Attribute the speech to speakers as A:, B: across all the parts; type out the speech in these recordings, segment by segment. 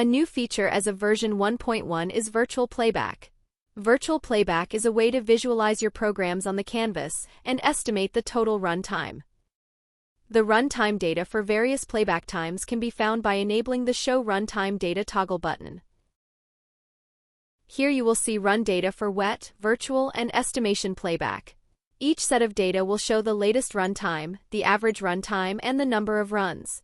A: A new feature as of version 1.1 is virtual playback. Virtual playback is a way to visualize your programs on the canvas and estimate the total run time. The runtime data for various playback times can be found by enabling the Show Runtime Data toggle button. Here you will see run data for wet, virtual, and estimation playback. Each set of data will show the latest runtime, the average runtime, and the number of runs.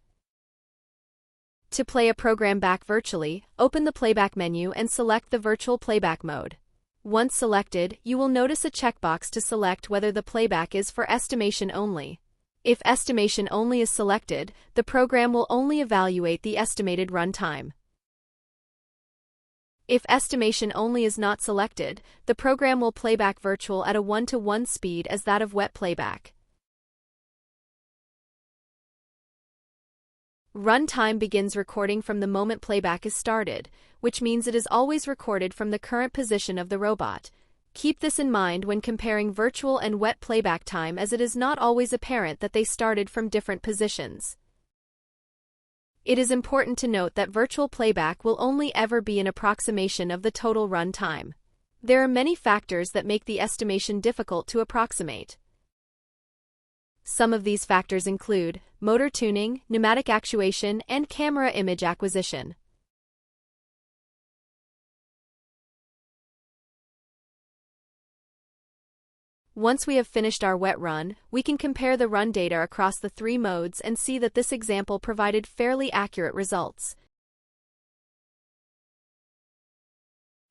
A: To play a program back virtually, open the Playback menu and select the Virtual Playback mode. Once selected, you will notice a checkbox to select whether the playback is for estimation only. If estimation only is selected, the program will only evaluate the estimated runtime. If estimation only is not selected, the program will playback virtual at a 1-to-1 speed as that of wet playback. Runtime begins recording from the moment playback is started, which means it is always recorded from the current position of the robot. Keep this in mind when comparing virtual and wet playback time, as it is not always apparent that they started from different positions. It is important to note that virtual playback will only ever be an approximation of the total run time. There are many factors that make the estimation difficult to approximate. Some of these factors include motor tuning, pneumatic actuation, and camera image acquisition. Once we have finished our wet run, we can compare the run data across the three modes and see that this example provided fairly accurate results.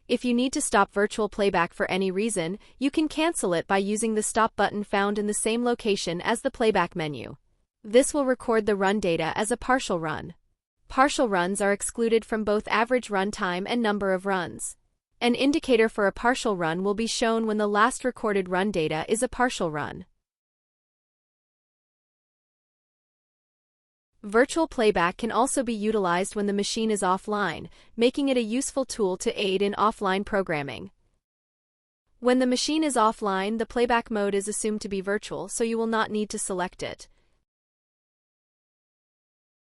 A: If you need to stop virtual playback for any reason, you can cancel it by using the stop button found in the same location as the playback menu. This will record the run data as a partial run. Partial runs are excluded from both average run time and number of runs. An indicator for a partial run will be shown when the last recorded run data is a partial run. Virtual playback can also be utilized when the machine is offline, making it a useful tool to aid in offline programming. When the machine is offline, the playback mode is assumed to be virtual, so you will not need to select it.